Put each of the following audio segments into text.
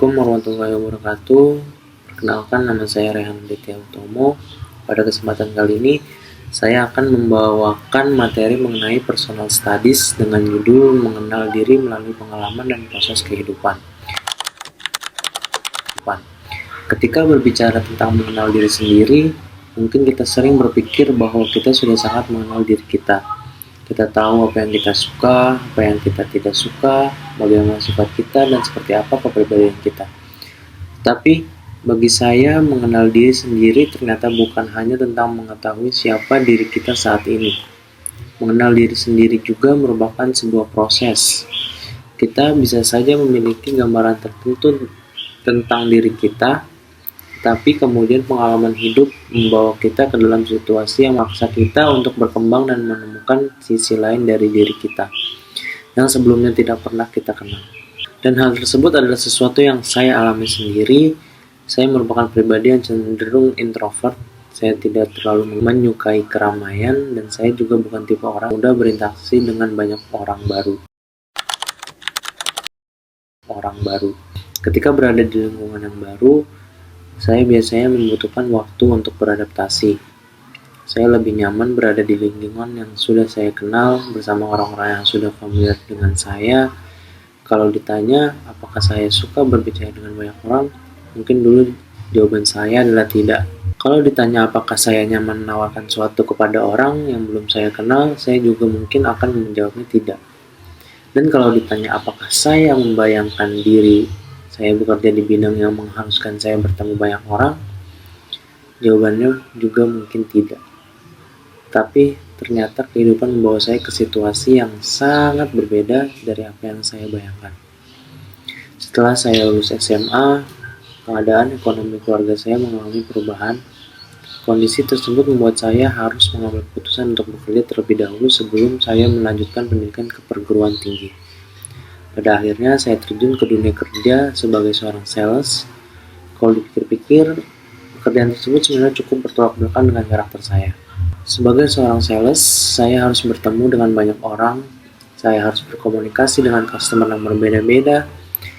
Assalamualaikum warahmatullahi wabarakatuh. Perkenalkan, nama saya Rehan Aditya Utomo. Pada kesempatan kali ini, saya akan membawakan materi mengenai personal studies dengan judul mengenal diri melalui pengalaman dan proses kehidupan. Ketika berbicara tentang mengenal diri sendiri, mungkin kita sering berpikir bahwa kita sudah sangat mengenal diri kita. Kita tahu apa yang kita suka, apa yang kita tidak suka, bagaimana sifat kita, dan seperti apa kepribadian kita. Tapi bagi saya, mengenal diri sendiri ternyata bukan hanya tentang mengetahui siapa diri kita saat ini. Mengenal diri sendiri juga merupakan sebuah proses. Kita bisa saja memiliki gambaran tertentu tentang diri kita, tapi kemudian pengalaman hidup membawa kita ke dalam situasi yang memaksa kita untuk berkembang dan menemukan sisi lain dari diri kita yang sebelumnya tidak pernah kita kenal. Dan hal tersebut adalah sesuatu yang saya alami sendiri. Saya merupakan pribadi yang cenderung introvert. Saya tidak terlalu menyukai keramaian, dan saya juga bukan tipe orang mudah berinteraksi dengan banyak orang baru. Ketika berada di lingkungan yang baru, saya biasanya membutuhkan waktu untuk beradaptasi. Saya lebih nyaman berada di lingkungan yang sudah saya kenal, bersama orang-orang yang sudah familiar dengan saya. Kalau ditanya apakah saya suka berbicara dengan banyak orang, mungkin dulu jawaban saya adalah tidak. Kalau ditanya apakah saya nyaman menawarkan sesuatu kepada orang yang belum saya kenal, saya juga mungkin akan menjawabnya tidak. Dan kalau ditanya apakah saya membayangkan diri saya bekerja di bidang yang mengharuskan saya bertemu banyak orang, jawabannya juga mungkin tidak. Tapi ternyata kehidupan membawa saya ke situasi yang sangat berbeda dari apa yang saya bayangkan. Setelah saya lulus SMA, keadaan ekonomi keluarga saya mengalami perubahan. Kondisi tersebut membuat saya harus mengambil keputusan untuk bekerja terlebih dahulu sebelum saya melanjutkan pendidikan ke perguruan tinggi. Pada akhirnya saya terjun ke dunia kerja sebagai seorang sales. Kalau dipikir-pikir, pekerjaan tersebut sebenarnya cukup bertolak belakang dengan karakter saya. Sebagai seorang sales, saya harus bertemu dengan banyak orang. Saya harus berkomunikasi dengan customer yang berbeda-beda.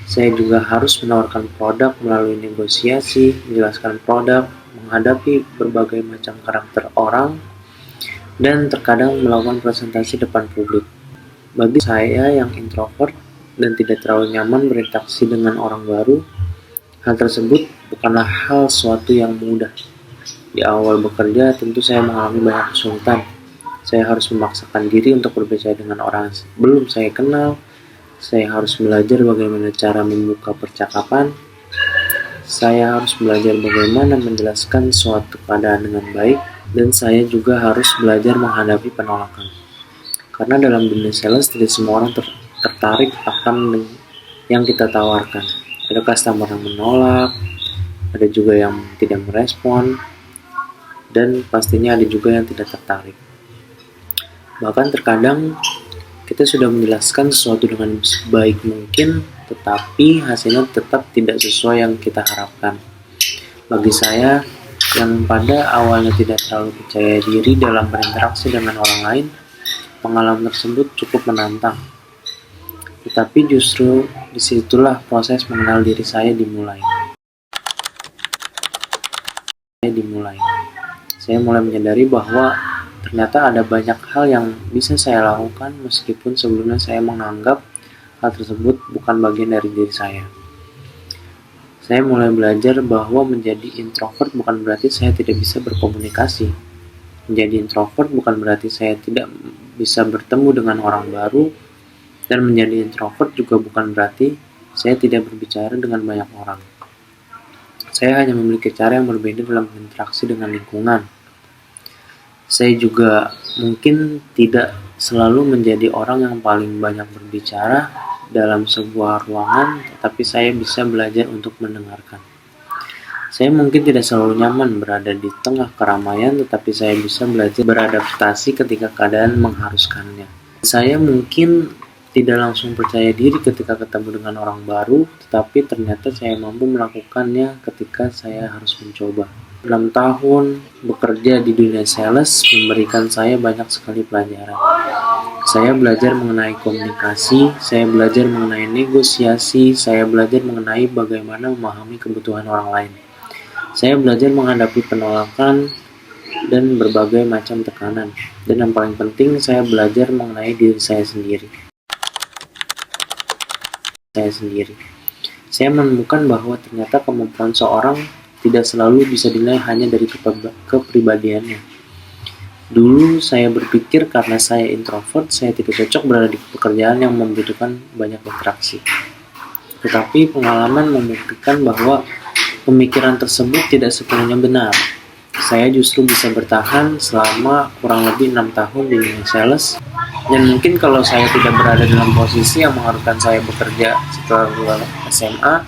Saya juga harus menawarkan produk melalui negosiasi, menjelaskan produk, menghadapi berbagai macam karakter orang, dan terkadang melakukan presentasi depan publik. Bagi saya yang introvert dan tidak terlalu nyaman berinteraksi dengan orang baru, hal tersebut bukanlah hal suatu yang mudah. Di awal bekerja, tentu saya mengalami banyak kesulitan. Saya harus memaksakan diri untuk berbicara dengan orang yang belum saya kenal. Saya harus belajar bagaimana cara membuka percakapan. Saya harus belajar bagaimana menjelaskan suatu keadaan dengan baik, dan saya juga harus belajar menghadapi penolakan. Karena dalam dunia sales tidak semua orang tertarik akan yang kita tawarkan. Ada customer yang menolak, ada juga yang tidak merespon, dan pastinya ada juga yang tidak tertarik. Bahkan terkadang kita sudah menjelaskan sesuatu dengan sebaik mungkin, tetapi hasilnya tetap tidak sesuai yang kita harapkan. Bagi saya yang pada awalnya tidak terlalu percaya diri dalam berinteraksi dengan orang lain, pengalaman tersebut cukup menantang. Tetapi justru disitulah proses mengenal diri saya dimulai. Saya mulai menyadari bahwa ternyata ada banyak hal yang bisa saya lakukan meskipun sebelumnya saya menganggap hal tersebut bukan bagian dari diri saya. Saya mulai belajar bahwa menjadi introvert bukan berarti saya tidak bisa berkomunikasi. Menjadi introvert bukan berarti saya tidak bisa bertemu dengan orang baru. Dan menjadi introvert juga bukan berarti saya tidak berbicara dengan banyak orang. Saya hanya memiliki cara yang berbeda dalam berinteraksi dengan lingkungan. Saya juga mungkin tidak selalu menjadi orang yang paling banyak berbicara dalam sebuah ruangan, tetapi saya bisa belajar untuk mendengarkan. Saya mungkin tidak selalu nyaman berada di tengah keramaian, tetapi saya bisa belajar beradaptasi ketika keadaan mengharuskannya. Saya mungkin tidak langsung percaya diri ketika ketemu dengan orang baru, tetapi ternyata saya mampu melakukannya ketika saya harus mencoba. 6 tahun bekerja di dunia sales memberikan saya banyak sekali pelajaran. Saya belajar mengenai komunikasi, saya belajar mengenai negosiasi, saya belajar mengenai bagaimana memahami kebutuhan orang lain. Saya belajar menghadapi penolakan dan berbagai macam tekanan. Dan yang paling penting, saya belajar mengenai diri saya sendiri. Saya menemukan bahwa ternyata kemampuan seorang tidak selalu bisa dinilai hanya dari kepribadiannya. Dulu saya berpikir karena saya introvert, saya tidak cocok berada di pekerjaan yang membutuhkan banyak interaksi. Tetapi pengalaman membuktikan bahwa pemikiran tersebut tidak sepenuhnya benar. Saya justru bisa bertahan selama kurang lebih 6 tahun di dunia sales. Dan mungkin kalau saya tidak berada dalam posisi yang mengharuskan saya bekerja setelah lulus SMA,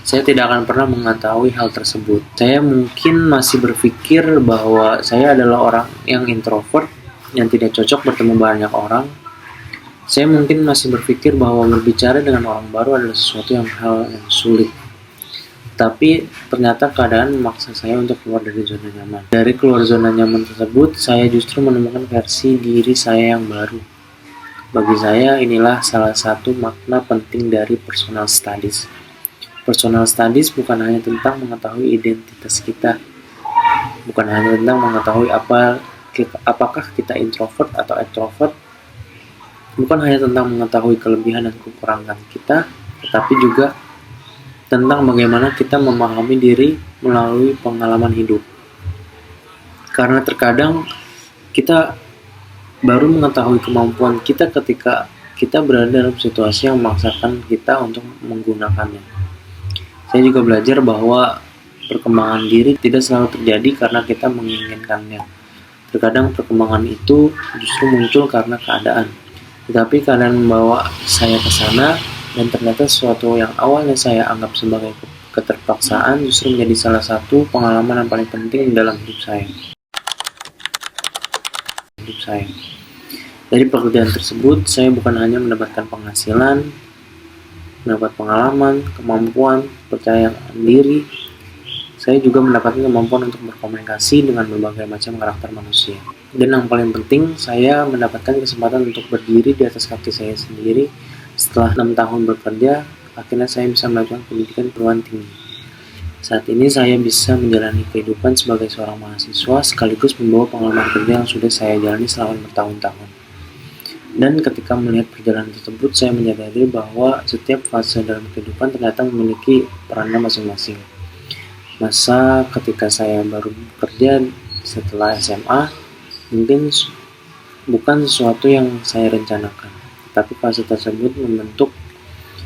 saya tidak akan pernah mengetahui hal tersebut. Saya mungkin masih berpikir bahwa saya adalah orang yang introvert, yang tidak cocok bertemu banyak orang. Saya mungkin masih berpikir bahwa berbicara dengan orang baru adalah sesuatu hal yang sulit. Tapi ternyata keadaan memaksa saya untuk keluar dari zona nyaman. Dari keluar zona nyaman tersebut, saya justru menemukan versi diri saya yang baru. Bagi saya, inilah salah satu makna penting dari personal studies. Personal studies bukan hanya tentang mengetahui identitas kita, bukan hanya tentang mengetahui apakah kita introvert atau extrovert, bukan hanya tentang mengetahui kelebihan dan kekurangan kita, tetapi juga tentang bagaimana kita memahami diri melalui pengalaman hidup. Karena terkadang kita baru mengetahui kemampuan kita ketika kita berada dalam situasi yang memaksakan kita untuk menggunakannya. Saya juga belajar bahwa perkembangan diri tidak selalu terjadi karena kita menginginkannya. Terkadang perkembangan itu justru muncul karena keadaan. Tetapi keadaan membawa saya ke sana, dan ternyata sesuatu yang awalnya saya anggap sebagai keterpaksaan justru menjadi salah satu pengalaman yang paling penting dalam hidup saya. Dari pekerjaan tersebut, saya bukan hanya mendapatkan penghasilan, mendapat pengalaman, kemampuan, percaya diri, saya juga mendapatkan kemampuan untuk berkomunikasi dengan berbagai macam karakter manusia. Dan yang paling penting, saya mendapatkan kesempatan untuk berdiri di atas kaki saya sendiri. Setelah 6 tahun bekerja, akhirnya saya bisa melakukan pendidikan perguruan tinggi. Saat ini saya bisa menjalani kehidupan sebagai seorang mahasiswa sekaligus membawa pengalaman kerja yang sudah saya jalani selama bertahun-tahun. Dan ketika melihat perjalanan tersebut, saya menyadari bahwa setiap fase dalam kehidupan ternyata memiliki perannya masing-masing. Masa ketika saya baru bekerja setelah SMA, mungkin bukan sesuatu yang saya rencanakan. Tapi fase tersebut membentuk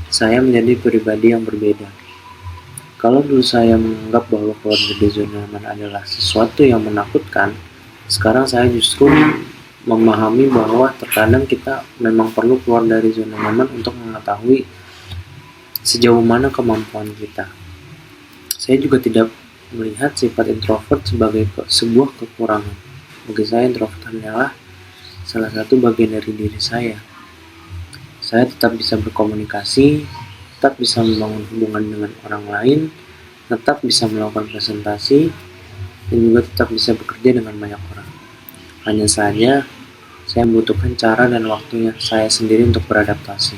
saya menjadi pribadi yang berbeda. Kalau dulu saya menganggap bahwa keluar dari zona nyaman adalah sesuatu yang menakutkan, sekarang saya justru memahami bahwa terkadang kita memang perlu keluar dari zona nyaman untuk mengetahui sejauh mana kemampuan kita. Saya juga tidak melihat sifat introvert sebagai sebuah kekurangan. Bagi saya, introvert hanyalah salah satu bagian dari diri saya. Saya tetap bisa berkomunikasi, tetap bisa membangun hubungan dengan orang lain, tetap bisa melakukan presentasi, dan juga tetap bisa bekerja dengan banyak orang. Hanya saja, saya membutuhkan cara dan waktunya saya sendiri untuk beradaptasi.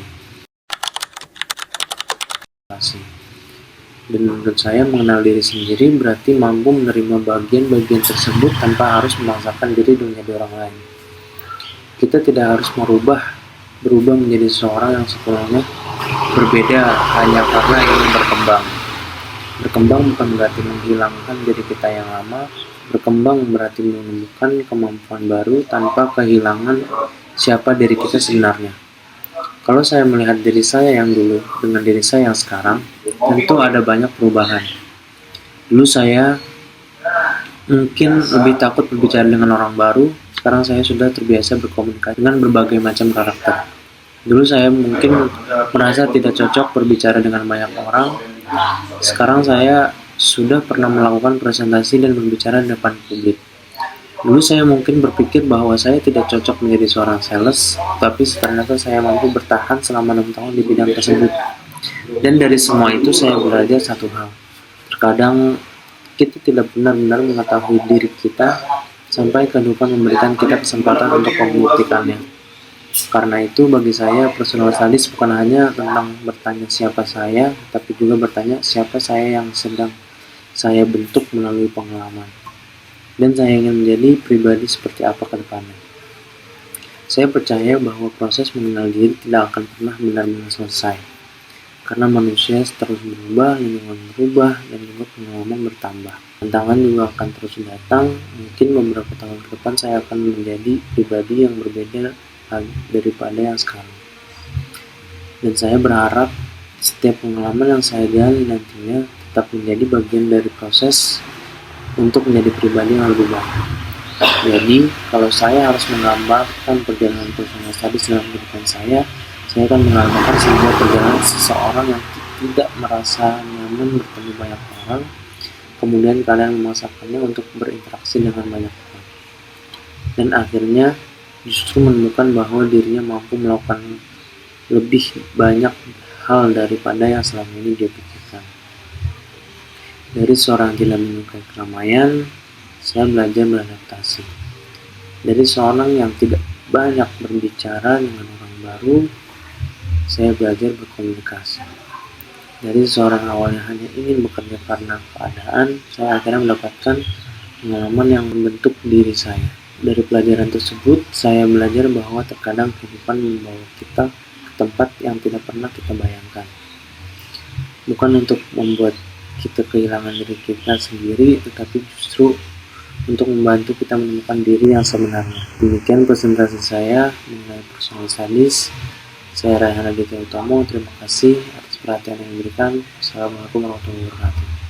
Dan menurut saya, mengenal diri sendiri berarti mampu menerima bagian-bagian tersebut tanpa harus memaksakan diri menjadi orang lain. Kita tidak harus berubah menjadi seorang yang sepenuhnya berbeda hanya karena ingin berkembang. Berkembang bukan berarti menghilangkan diri kita yang lama. Berkembang berarti menemukan kemampuan baru tanpa kehilangan siapa diri kita sebenarnya. Kalau saya melihat diri saya yang dulu dengan diri saya yang sekarang, tentu ada banyak perubahan. Dulu saya mungkin lebih takut berbicara dengan orang baru. Sekarang saya sudah terbiasa berkomunikasi dengan berbagai macam karakter. Dulu saya mungkin merasa tidak cocok berbicara dengan banyak orang. Sekarang saya sudah pernah melakukan presentasi dan berbicara di depan publik. Dulu saya mungkin berpikir bahwa saya tidak cocok menjadi seorang sales, tapi ternyata saya mampu bertahan selama 6 tahun di bidang tersebut. Dan dari semua itu saya belajar satu hal. Terkadang kita tidak benar-benar mengetahui diri kita sampai kehidupan memberikan kita kesempatan untuk membuktikannya. Karena itu bagi saya personal studies bukan hanya tentang bertanya siapa saya, tapi juga bertanya siapa saya yang sedang saya bentuk melalui pengalaman. Dan saya ingin menjadi pribadi seperti apa ke depannya. Saya percaya bahwa proses mengenal diri tidak akan pernah benar-benar selesai. Karena manusia terus berubah, lingkungan berubah, dan juga pengalaman bertambah. Tantangan juga akan terus datang. Mungkin beberapa tahun ke depan saya akan menjadi pribadi yang berbeda daripada yang sekarang. Dan saya berharap setiap pengalaman yang saya gali nantinya tetap menjadi bagian dari proses untuk menjadi pribadi yang lebih baik. Jadi, kalau saya harus menggambarkan perjalanan personal studies dalam kehidupan saya akan menggambarkan sebuah perjalanan seseorang yang tidak merasa nyaman bertemu banyak orang, kemudian kalian memaksakannya untuk berinteraksi dengan banyak orang. Dan akhirnya justru menemukan bahwa dirinya mampu melakukan lebih banyak hal daripada yang selama ini dia pikirkan. Dari seorang yang tidak menyukai keramaian, saya belajar beradaptasi. Dari seorang yang tidak banyak berbicara dengan orang baru, saya belajar berkomunikasi. Dari seorang awalnya hanya ingin bekerja karena keadaan, saya akhirnya mendapatkan pengalaman yang membentuk diri saya. Dari pelajaran tersebut, saya belajar bahwa terkadang kehidupan membawa kita ke tempat yang tidak pernah kita bayangkan. Bukan untuk membuat kita kehilangan diri kita sendiri, tetapi justru untuk membantu kita menemukan diri yang sebenarnya. Demikian presentasi saya mengenai personal studies. Saya Raihan Aditya Utomo, terima kasih atas perhatian yang diberikan. Assalamualaikum warahmatullahi wabarakatuh.